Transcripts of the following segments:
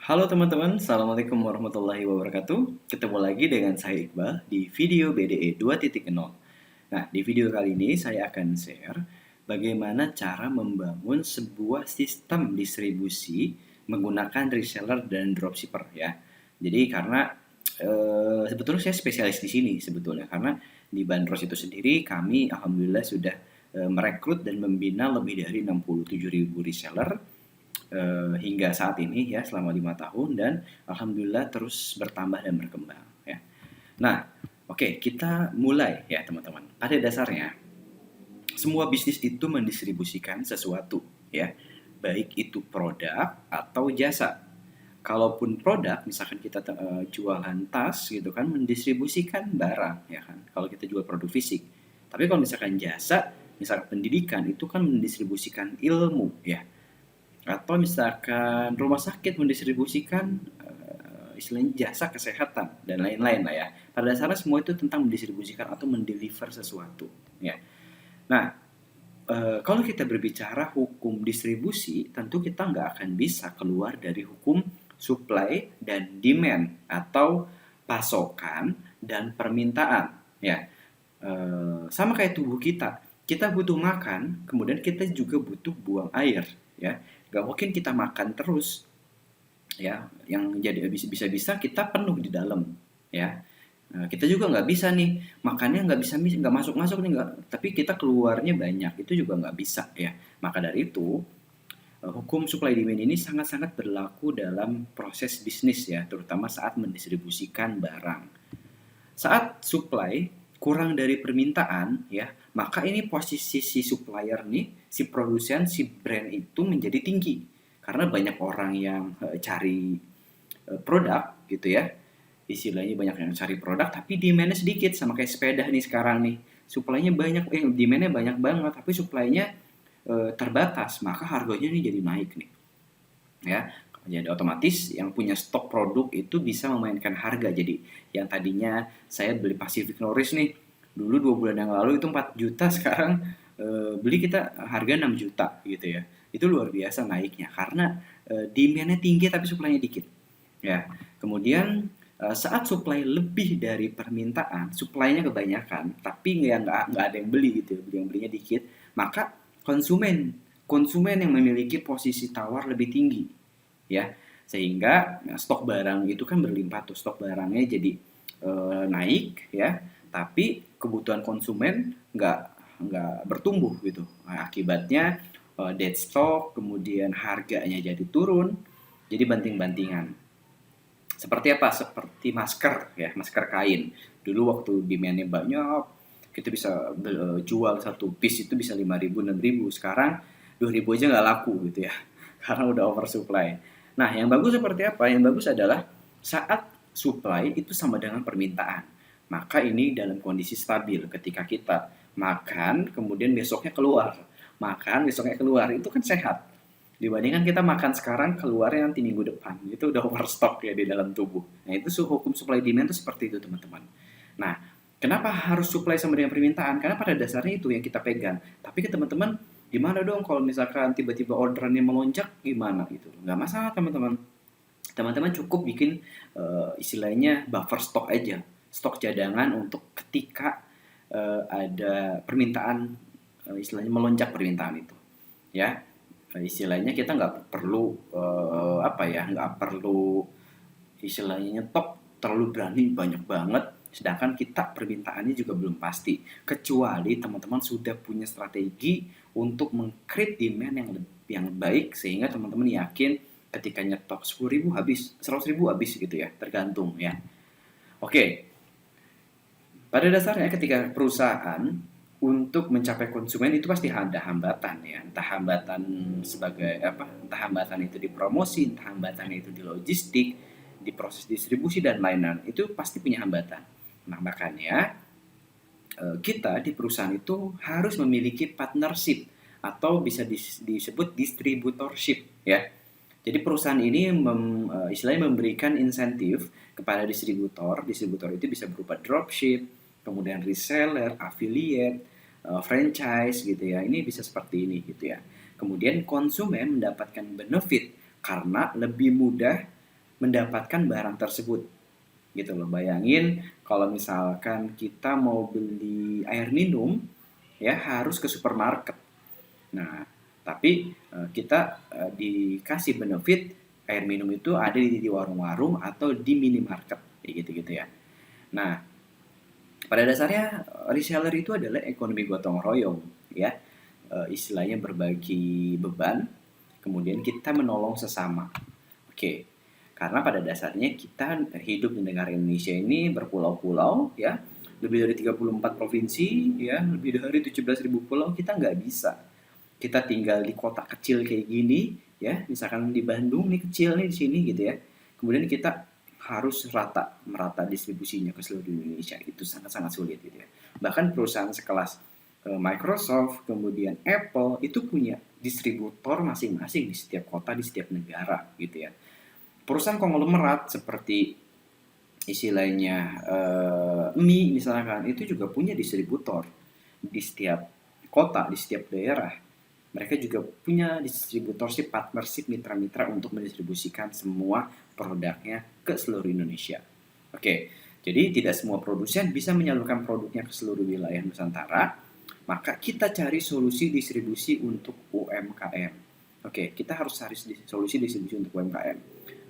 Halo teman-teman, Assalamualaikum warahmatullahi wabarakatuh. Ketemu lagi dengan saya Iqbal di video BDE 2.0. Nah, di video kali ini saya akan share bagaimana cara membangun sebuah sistem distribusi menggunakan reseller dan dropshipper ya. Jadi karena sebetulnya saya spesialis di sini sebetulnya karena di Bandros itu sendiri kami alhamdulillah sudah merekrut dan membina lebih dari 67.000 reseller hingga saat ini ya selama 5 tahun dan alhamdulillah terus bertambah dan berkembang ya. Nah, oke, kita mulai ya teman-teman. Pada dasarnya semua bisnis itu mendistribusikan sesuatu ya, baik itu produk atau jasa. Kalaupun produk, misalkan kita jualan tas gitu kan, mendistribusikan barang ya kan. Kalau kita jual produk fisik. Tapi kalau misalkan jasa, misalkan pendidikan itu kan mendistribusikan ilmu ya, atau misalkan rumah sakit mendistribusikan istilahnya jasa kesehatan dan lain-lain lah ya. Pada dasarnya semua itu tentang mendistribusikan atau mendeliver sesuatu ya. Nah, kalau kita berbicara hukum distribusi, tentu kita nggak akan bisa keluar dari hukum supply dan demand atau pasokan dan permintaan ya. Sama kayak tubuh kita butuh makan, kemudian kita juga butuh buang air ya. Gak mungkin kita makan terus ya, yang jadi bisa-bisa kita penuh di dalam ya. Kita juga nggak bisa nih makannya nggak masuk-masuk nih, nggak, tapi kita keluarnya banyak, itu juga nggak bisa ya. Maka dari itu hukum supply demand ini sangat-sangat berlaku dalam proses bisnis ya, terutama saat mendistribusikan barang. Saat supply kurang dari permintaan ya, maka ini posisi si supplier nih, si produsen, si brand itu menjadi tinggi. Karena banyak orang yang cari produk gitu ya. Istilahnya banyak yang cari produk tapi demand-nya sedikit, sama kayak sepeda nih sekarang nih. Supply-nya banyak, demand-nya banyak banget tapi supply-nya terbatas, maka harganya nih jadi naik nih. Ya, jadi otomatis yang punya stok produk itu bisa memainkan harga. Jadi yang tadinya saya beli Pacific Norris nih dulu 2 bulan yang lalu itu 4 juta, sekarang beli kita harga 6 juta gitu ya. Itu luar biasa naiknya karena demand-nya tinggi tapi supply-nya dikit ya. Kemudian saat supply lebih dari permintaan, supply-nya kebanyakan tapi nggak ada yang beli gitu, yang belinya dikit, maka konsumen konsumen yang memiliki posisi tawar lebih tinggi ya, sehingga stok barang itu kan berlimpah tuh, stok barangnya jadi naik ya, tapi kebutuhan konsumen nggak bertumbuh gitu. Nah, akibatnya dead stock, kemudian harganya jadi turun, jadi banting-bantingan. Seperti apa? Seperti masker ya, masker kain. Dulu waktu demand-nya banyak, kita bisa jual satu piece itu bisa 5.000 6.000. Sekarang 2.000 aja nggak laku gitu ya. Karena udah oversupply. Nah, yang bagus seperti apa? Yang bagus adalah saat supply itu sama dengan permintaan. Maka ini dalam kondisi stabil. Ketika kita makan, kemudian besoknya keluar. Makan, besoknya keluar. Itu kan sehat. Dibandingkan kita makan sekarang, keluarnya nanti minggu depan. Itu udah overstock ya di dalam tubuh. Nah, itu hukum supply demand itu seperti itu, teman-teman. Nah, kenapa harus supply sama dengan permintaan? Karena pada dasarnya itu yang kita pegang. Tapi ke teman-teman, gimana dong kalau misalkan tiba-tiba orderannya melonjak, gimana gitu? Nggak masalah, teman-teman. Teman-teman cukup bikin istilahnya buffer stok aja. Stok cadangan untuk ketika ada permintaan, istilahnya melonjak permintaan itu. Ya, istilahnya kita nggak perlu nggak perlu istilahnya nyetok terlalu berani banyak banget, sedangkan kita permintaannya juga belum pasti, kecuali teman-teman sudah punya strategi untuk meng-create demand yang baik, sehingga teman-teman yakin ketika nyetok 10.000 habis, 100.000 habis gitu ya, tergantung ya. Oke, pada dasarnya ketika perusahaan untuk mencapai konsumen itu pasti ada hambatan ya, entah hambatan sebagai apa, entah hambatan itu di promosi, entah hambatan itu di logistik, di proses distribusi dan lain-lain, itu pasti punya hambatan. Nah, makanya kita di perusahaan itu harus memiliki partnership atau bisa disebut distributorship ya. Jadi perusahaan ini istilahnya memberikan insentif kepada distributor. Distributor itu bisa berupa dropship, kemudian reseller, affiliate, franchise gitu ya. Ini bisa seperti ini gitu ya. Kemudian konsumen mendapatkan benefit karena lebih mudah mendapatkan barang tersebut gitu loh. Bayangin kalau misalkan kita mau beli air minum ya harus ke supermarket. Nah, tapi kita dikasih benefit air minum itu ada di warung-warung atau di minimarket kayak gitu-gitu ya. Nah, pada dasarnya reseller itu adalah ekonomi gotong royong ya. Istilahnya berbagi beban, kemudian kita menolong sesama. Oke. Karena pada dasarnya kita hidup di negara Indonesia ini berpulau-pulau ya, lebih dari 34 provinsi ya, lebih dari 17.000 pulau, kita nggak bisa. Kita tinggal di kota kecil kayak gini ya, misalkan di Bandung nih kecil nih di sini gitu ya. Kemudian kita harus merata distribusinya ke seluruh Indonesia, itu sangat-sangat sulit gitu ya. Bahkan perusahaan sekelas Microsoft, kemudian Apple itu punya distributor masing-masing di setiap kota, di setiap negara gitu ya. Perusahaan konglomerat seperti istilahnya mie misalkan itu juga punya distributor di setiap kota, di setiap daerah. Mereka juga punya distributorship, partnership, mitra-mitra untuk mendistribusikan semua produknya ke seluruh Indonesia. Oke, jadi tidak semua produsen bisa menyalurkan produknya ke seluruh wilayah Nusantara, maka kita cari solusi distribusi untuk UMKM. Oke, kita harus cari solusi distribusi untuk UMKM.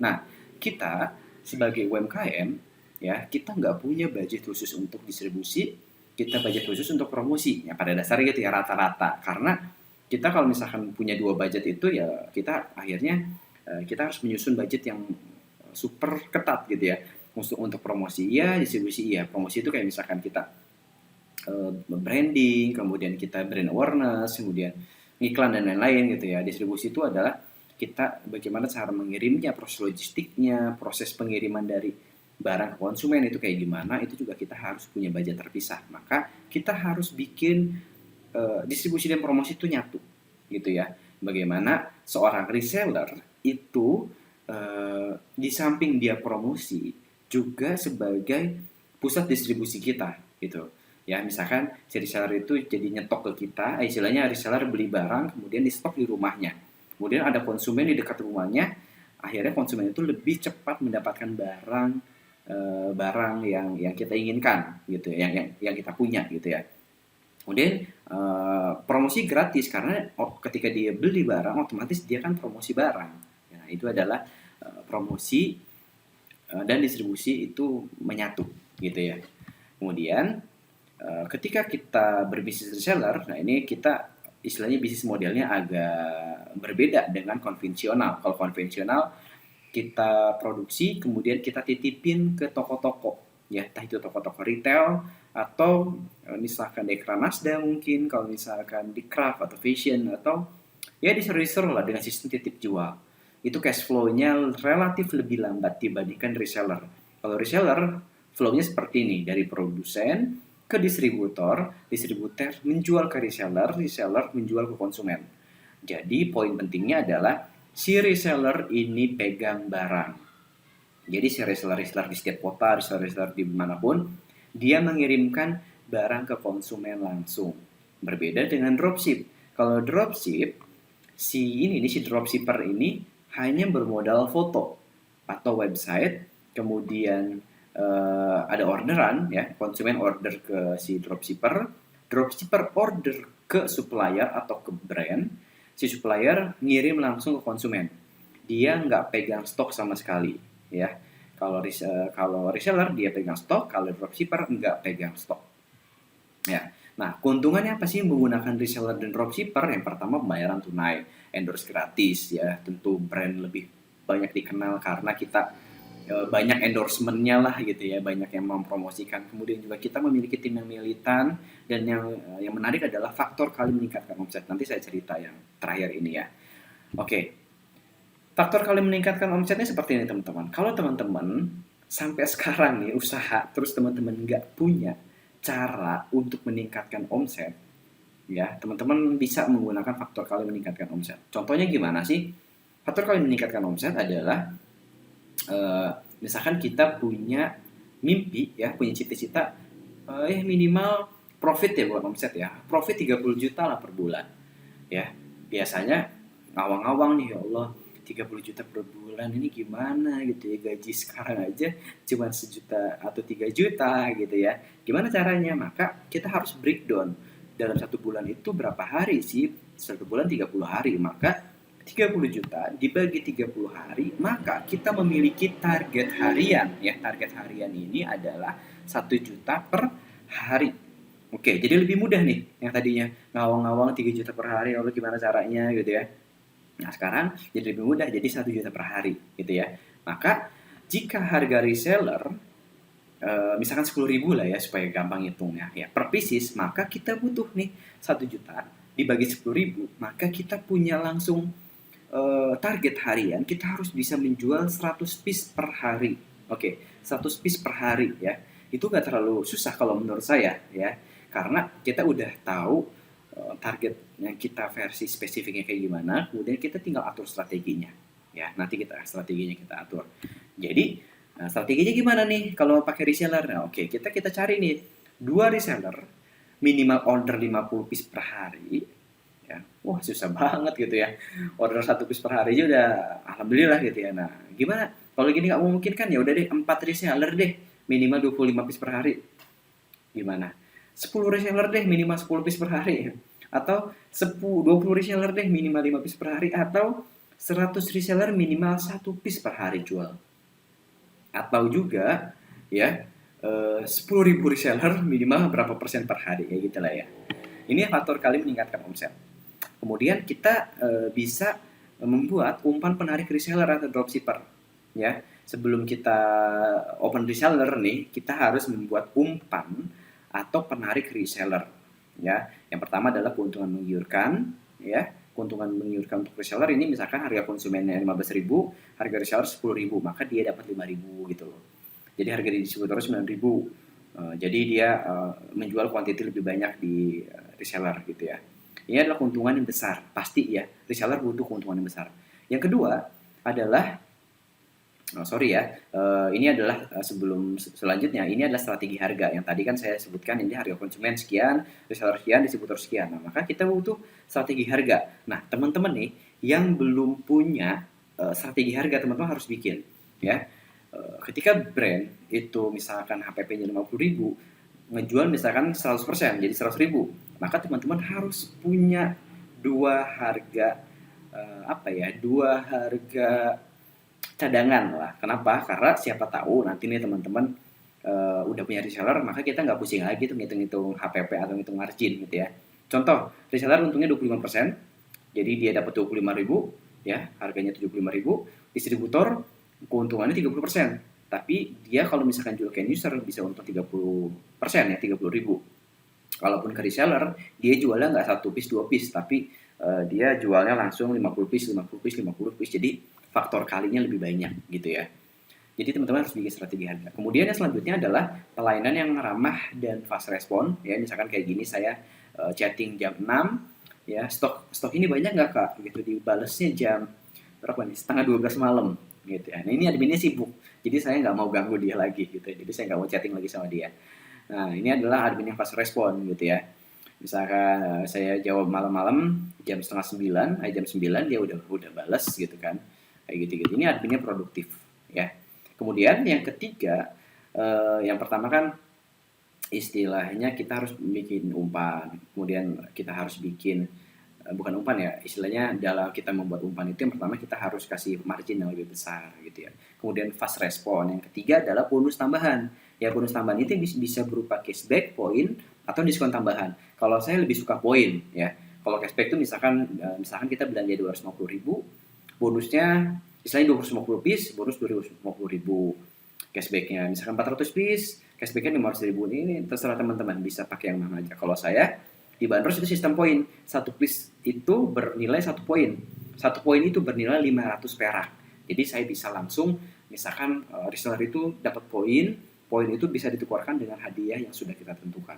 Nah, kita sebagai UMKM, ya kita nggak punya budget khusus untuk distribusi, kita budget khusus untuk promosi. Ya pada dasarnya gitu ya rata-rata. Karena kita kalau misalkan punya 2 budget itu ya kita akhirnya kita harus menyusun budget yang super ketat gitu ya. Untuk promosi iya, distribusi iya. Promosi itu kayak misalkan kita branding, kemudian kita brand awareness, kemudian iklan dan lain-lain gitu ya. Distribusi itu adalah kita bagaimana cara mengirimnya, proses logistiknya, proses pengiriman dari barang ke konsumen itu kayak gimana, itu juga kita harus punya budget terpisah. Maka kita harus bikin distribusi dan promosi itu nyatu gitu ya. Bagaimana seorang reseller itu di samping dia promosi juga sebagai pusat distribusi kita gitu ya. Misalkan si reseller itu jadi nyetok ke kita, istilahnya reseller beli barang kemudian di stok di rumahnya, kemudian ada konsumen di dekat rumahnya, akhirnya konsumen itu lebih cepat mendapatkan barang yang kita inginkan gitu ya, yang kita punya gitu ya. Kemudian promosi gratis karena ketika dia beli barang otomatis dia kan promosi barang. Nah, itu adalah promosi dan distribusi itu menyatu gitu ya. Kemudian ketika kita berbisnis reseller, nah ini kita istilahnya bisnis modelnya agak berbeda dengan konvensional. Kalau konvensional kita produksi kemudian kita titipin ke toko-toko ya, entah itu toko-toko retail atau misalkan di Kranasda mungkin, kalau misalkan di craft atau fashion atau ya di reseller lah dengan sistem titip jual. Itu cash flow-nya relatif lebih lambat dibandingkan reseller. Kalau reseller flow-nya seperti ini, dari produsen ke distributor, distributor menjual ke reseller, reseller menjual ke konsumen. Jadi poin pentingnya adalah si reseller ini pegang barang. Jadi si reseller-reseller di setiap kota, reseller-reseller di manapun, dia mengirimkan barang ke konsumen langsung. Berbeda dengan dropship. Kalau dropship, si dropshipper ini hanya bermodal foto atau website, kemudian ada orderan ya, konsumen order ke si dropshipper, dropshipper order ke supplier atau ke brand, si supplier ngirim langsung ke konsumen. Dia nggak pegang stok sama sekali ya. Kalau reseller dia pegang stok, kalau dropshipper nggak pegang stok. Ya. Nah, keuntungannya apa sih menggunakan reseller dan dropshipper? Yang pertama pembayaran tunai, endorse gratis ya, tentu brand lebih banyak dikenal karena kita banyak endorsement-nya lah gitu ya, banyak yang mempromosikan. Kemudian juga kita memiliki tim yang militan dan yang menarik adalah faktor kali meningkatkan omset. Nanti saya cerita yang terakhir ini ya. Oke. Faktor kali meningkatkan omsetnya seperti ini teman-teman. Kalau teman-teman sampai sekarang nih usaha, terus teman-teman nggak punya cara untuk meningkatkan omset, ya teman-teman bisa menggunakan faktor kali meningkatkan omset. Contohnya gimana sih? Faktor kali meningkatkan omset adalah misalkan kita punya mimpi ya, punya cita-cita minimal profit ya, bukan omset ya, profit 30 juta lah per bulan ya. Biasanya ngawang-ngawang nih, ya Allah 30 juta per bulan ini gimana gitu ya, gaji sekarang aja cuma 1 juta atau 3 juta gitu ya. Gimana caranya? Maka kita harus breakdown. Dalam 1 bulan itu berapa hari sih? 1 bulan 30 hari, maka 30 juta dibagi 30 hari, maka kita memiliki target harian ya. Target harian ini adalah 1 juta per hari. Oke, jadi lebih mudah nih yang tadinya ngawang-ngawang 3 juta per hari, lalu gimana caranya gitu ya. Nah, sekarang jadi lebih mudah, jadi 1 juta per hari gitu ya. Maka jika harga reseller misalkan 10.000 lah ya supaya gampang hitungnya ya per pieces, maka kita butuh nih 1 juta dibagi 10.000, maka kita punya langsung target harian, kita harus bisa menjual 100 piece per hari. Oke, 100 piece per hari ya. Itu nggak terlalu susah kalau menurut saya ya, karena kita udah tahu targetnya kita versi spesifiknya kayak gimana, kemudian kita tinggal atur strateginya ya. Nanti strateginya kita atur. Jadi strateginya gimana nih kalau pakai reseller? Nah, oke, kita cari nih 2 reseller minimal order 50 piece per hari ya. Wah, susah banget gitu ya. Order 1 piece per hari aja udah alhamdulillah gitu ya. Nah, gimana? Kalau gini nggak mungkin kan, ya udah deh 4 reseller deh minimal 25 piece per hari. Gimana? 10 reseller deh minimal 10 piece per hari, atau 20 reseller deh minimal 5 piece per hari, atau 100 reseller minimal 1 piece per hari jual, atau juga ya 10.000 reseller minimal berapa persen per hari, kayak gitu lah ya. Ini faktor kali meningkatkan omset. Kemudian kita bisa membuat umpan penarik reseller atau dropshipper ya. Sebelum kita open reseller nih, kita harus membuat umpan atau penarik reseller ya. Yang pertama adalah keuntungan menggiurkan ya. Keuntungan menggiurkan untuk reseller ini misalkan harga konsumennya 15.000, harga reseller 10.000, maka dia dapat 5.000 gitu loh. Jadi harga di distributor 9.000. Jadi dia menjual kuantiti lebih banyak di reseller gitu ya. Ini adalah keuntungan yang besar, pasti ya. Reseller butuh keuntungan yang besar. Yang kedua adalah ini adalah sebelum selanjutnya, ini adalah strategi harga. Yang tadi kan saya sebutkan ini harga konsumen sekian, reseller sekian, distributor sekian. Nah, maka kita butuh strategi harga. Nah, teman-teman nih yang belum punya strategi harga, teman-teman harus bikin ya. Ketika brand itu misalkan HPP-nya 50.000, ngejual misalkan 100%, jadi 100.000, maka teman-teman harus punya dua harga dua harga cadangan lah. Kenapa? Karena siapa tahu nanti nih teman-teman udah punya reseller, maka kita nggak pusing lagi tuh ngitung-ngitung HPP atau ngitung margin gitu ya. Contoh, reseller untungnya 25%, jadi dia dapat 25.000 ya, harganya 75.000. Distributor keuntungannya 30%, tapi dia kalau misalkan jual ke end user bisa untung 30% ya, 30.000. Kalaupun ke reseller, dia jualnya nggak 1 piece 2 piece, tapi dia jualnya langsung 50 piece, 50 piece, 50 piece. Jadi faktor kalinya lebih banyak gitu ya. Jadi teman-teman harus bikin strategi harga. Kemudian yang selanjutnya adalah pelayanan yang ramah dan fast respon ya. Misalkan kayak gini, saya chatting jam 6 ya, stok ini banyak nggak kak gitu, dibalesnya jam berapa nih, setengah 12 malam gitu ya. Nah, ini adminnya sibuk, jadi saya nggak mau ganggu dia lagi gitu ya. Jadi saya nggak mau chatting lagi sama dia. Nah, ini adalah admin yang fast respon gitu ya. Misalkan saya jawab malam-malam jam setengah 9, jam 9 dia udah balas gitu kan. Kayak gitu-gitu. Ini adminnya produktif ya. Kemudian yang ketiga, yang pertama kan istilahnya kita harus bikin umpan. Kemudian kita harus bikin bukan umpan ya, istilahnya dalam kita membuat umpan itu yang pertama kita harus kasih margin yang lebih besar gitu ya. Kemudian fast respon. Yang ketiga adalah bonus tambahan. Ya, bonus tambahan itu bisa berupa cashback, poin, atau diskon tambahan. Kalau saya lebih suka poin ya. Kalau cashback itu misalkan kita belanja 250.000, bonusnya istilahnya 250 piece, bonus 250.000 cashbacknya. Misalkan 400 piece, cashbacknya 500.000. Ini terserah teman-teman, bisa pakai yang mana aja. Kalau saya di Bandros itu sistem poin. 1 piece itu bernilai 1 poin. 1 poin itu bernilai 500 perak. Jadi saya bisa langsung, misalkan reseller itu dapat poin itu bisa ditukarkan dengan hadiah yang sudah kita tentukan.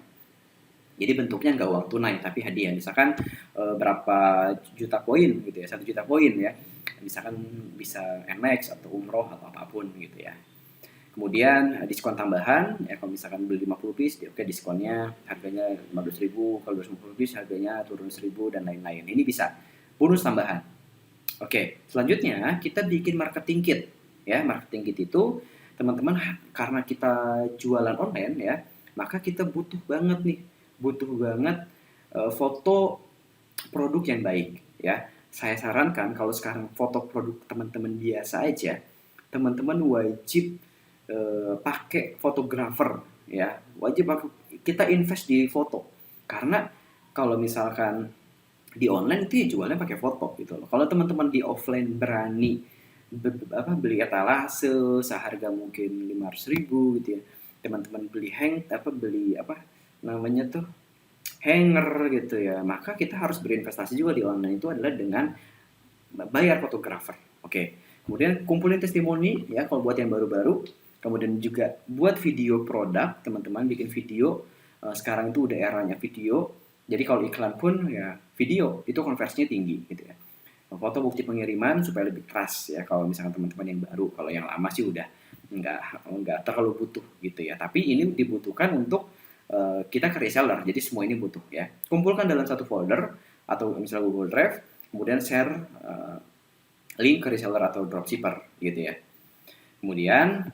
Jadi bentuknya nggak uang tunai, tapi hadiah. Misalkan berapa juta poin gitu ya, 1 juta poin ya. Misalkan bisa MX atau umroh atau apapun gitu ya. Kemudian diskon tambahan ya, kalau misalkan beli 50 piece, oke, diskonnya harganya 15.000, kalau 250 piece harganya turun 1.000 dan lain-lain. Ini bisa bonus tambahan. Oke, selanjutnya kita bikin marketing kit. Ya, marketing kit itu teman-teman karena kita jualan online ya, maka kita butuh banget nih, butuh banget foto produk yang baik ya. Saya sarankan kalau sekarang foto produk teman-teman biasa aja, teman-teman wajib pakai fotografer ya. Kita invest di foto. Karena kalau misalkan di online itu ya jualnya pakai foto gitu loh. Kalau teman-teman di offline berani beli etalase seharga mungkin 500.000 gitu ya. Teman-teman beli apa namanya tuh hanger gitu ya. Maka kita harus berinvestasi juga di online itu adalah dengan bayar fotografer. Oke. Kemudian kumpulin testimoni ya kalau buat yang baru-baru. Kemudian juga buat video produk, teman-teman bikin video. Sekarang itu udah eranya video. Jadi kalau iklan pun ya video itu konversinya tinggi gitu ya. Foto bukti pengiriman supaya lebih trust ya kalau misalkan teman-teman yang baru. Kalau yang lama sih udah nggak terlalu butuh gitu ya. Tapi ini dibutuhkan untuk kita ke reseller. Jadi semua ini butuh ya. Kumpulkan dalam satu folder atau misalnya Google Drive, kemudian share link ke reseller atau dropshipper gitu ya. Kemudian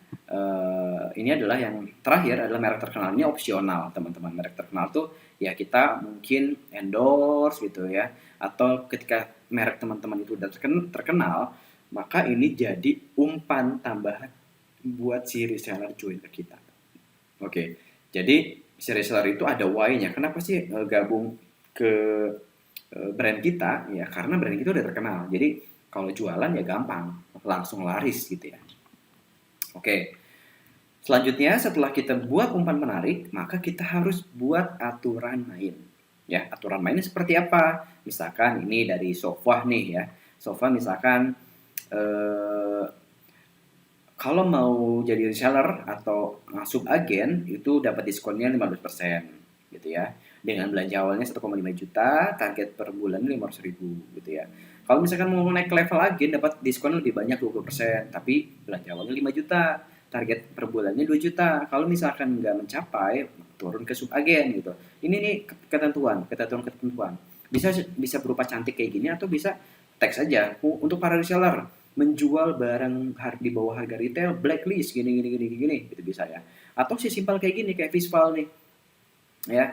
ini adalah yang terakhir adalah merek terkenal. Ini opsional teman-teman. Merek terkenal tuh ya kita mungkin endorse gitu ya. Atau ketika merek teman-teman itu udah terkenal, maka ini jadi umpan tambahan buat si reseller join ke kita. Oke, jadi si reseller itu ada why-nya. Kenapa sih gabung ke brand kita? Ya karena brand kita udah terkenal. Jadi kalau jualan ya gampang, langsung laris gitu ya. Oke, selanjutnya setelah kita buat umpan menarik, maka kita harus buat aturan main. Ya, aturan mainnya seperti apa? Misalkan ini dari Sofa nih ya. Sofa misalkan kalau mau jadi reseller atau sub agen itu dapat diskonnya 15% gitu ya. Dengan belanja awalnya 1,5 juta, target per bulan 500.000 gitu ya. Kalau misalkan mau naik level agen dapat diskon lebih banyak 20%, tapi belanja awalnya 5 juta, target per bulannya 2 juta. Kalau misalkan nggak mencapai, turun ke sub agen gitu. Ini nih ketentuan. Bisa bisa berupa cantik kayak gini atau bisa teks aja untuk para reseller menjual barang di bawah harga retail blacklist gini gitu bisa ya, atau simpel kayak gini kayak Fishval nih ya.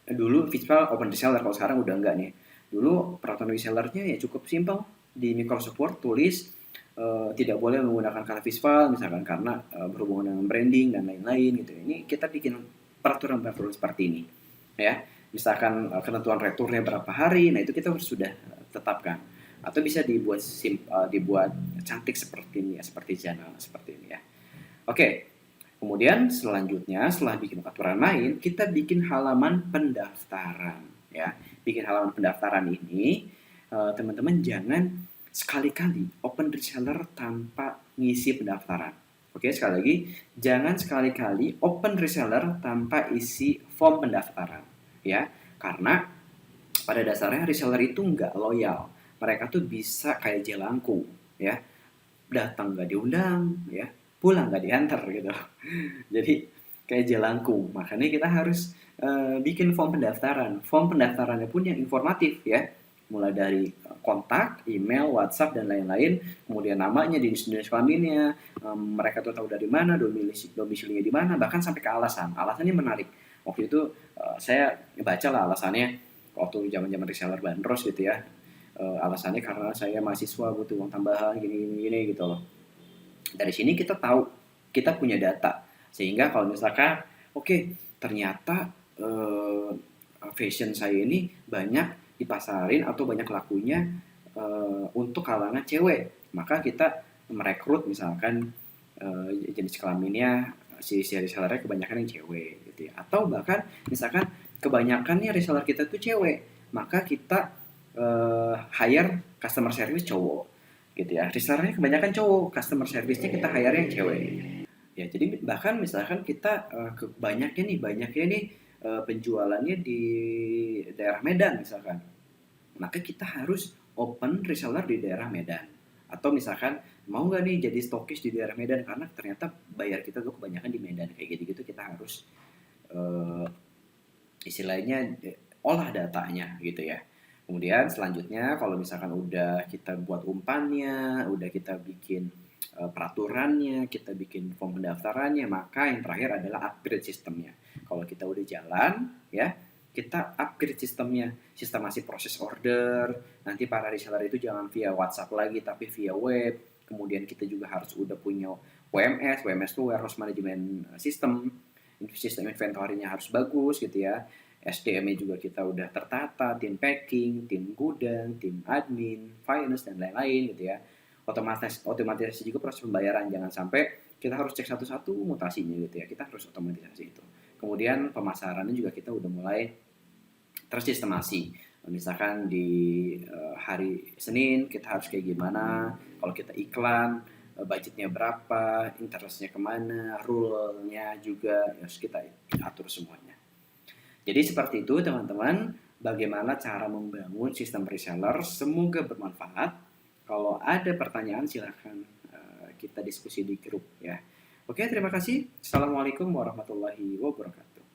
Dulu Fishval open reseller, kalau sekarang udah enggak nih. Dulu peraturan resellernya ya cukup simpel, di Microsoft Word tulis tidak boleh menggunakan kata Fishval misalkan karena berhubungan dengan branding dan lain-lain gitu. Ini kita bikin peraturan seperti ini ya. Misalkan ketentuan returnya berapa hari, nah itu kita harus sudah tetapkan. Atau bisa dibuat cantik seperti ini ya, seperti jurnal seperti ini ya. Oke, kemudian selanjutnya setelah bikin aturan main, kita bikin halaman pendaftaran ya. Bikin halaman pendaftaran ini teman-teman jangan sekali-kali open reseller tanpa ngisi pendaftaran. Oke, sekali lagi, jangan sekali-kali open reseller tanpa isi form pendaftaran ya. Karena pada dasarnya reseller itu nggak loyal. Mereka tuh bisa kayak jelangkung ya, datang nggak diundang ya, pulang nggak diantar gitu. Jadi kayak jelangkung. Makanya kita harus bikin form pendaftaran. Form pendaftarannya pun yang informatif ya, mulai dari kontak, email, WhatsApp dan lain-lain. Kemudian namanya, jenis kelaminnya, mereka tuh tahu dari mana, domisilinya di mana, bahkan sampai ke alasan. Alasannya menarik. Waktu itu saya baca lah alasannya waktu zaman-zaman reseller bandros gitu ya. Alasannya karena saya mahasiswa butuh uang tambahan gini gitu loh. Dari sini kita tahu, kita punya data, sehingga kalau misalkan ternyata fashion saya ini banyak dipasarin atau banyak lakunya untuk kalangan cewek, maka kita merekrut misalkan jenis kelaminnya si resellernya kebanyakan yang cewek gitu ya. Atau bahkan misalkan kebanyakannya reseller kita tuh cewek, maka kita hire customer service cowok gitu ya. Resellernya kebanyakan cowok, customer service-nya kita hire yang cewek. Ya, jadi bahkan misalkan kita banyaknya nih penjualannya di daerah Medan misalkan. Maka kita harus open reseller di daerah Medan. Atau misalkan mau nggak nih jadi stokis di daerah Medan karena ternyata bayar kita tuh kebanyakan di Medan, kayak gitu-gitu kita harus istilahnya olah datanya gitu ya. Kemudian selanjutnya kalau misalkan udah kita buat umpannya, udah kita bikin peraturannya, kita bikin form pendaftarannya, maka yang terakhir adalah upgrade sistemnya. Kalau kita udah jalan, ya kita upgrade sistemnya, sistemasi proses order. Nanti para reseller itu jangan via WhatsApp lagi, tapi via web. Kemudian kita juga harus udah punya WMS, WMS itu Warehouse Management System, sistem inventory-nya harus bagus gitu ya. SDM-nya juga kita udah tertata, tim packing, tim gudang, tim admin, finance, dan lain-lain gitu ya. Otomatisasi juga proses pembayaran, jangan sampai kita harus cek satu-satu mutasinya gitu ya, kita harus otomatisasi itu. Kemudian pemasarannya juga kita udah mulai tersistemasi. Misalkan di hari Senin kita harus kayak gimana, kalau kita iklan, budgetnya berapa, interestnya kemana, rule-nya juga harus kita atur semuanya. Jadi seperti itu teman-teman, bagaimana cara membangun sistem reseller, semoga bermanfaat. Kalau ada pertanyaan silahkan kita diskusi di grup ya. Oke, terima kasih. Assalamualaikum warahmatullahi wabarakatuh.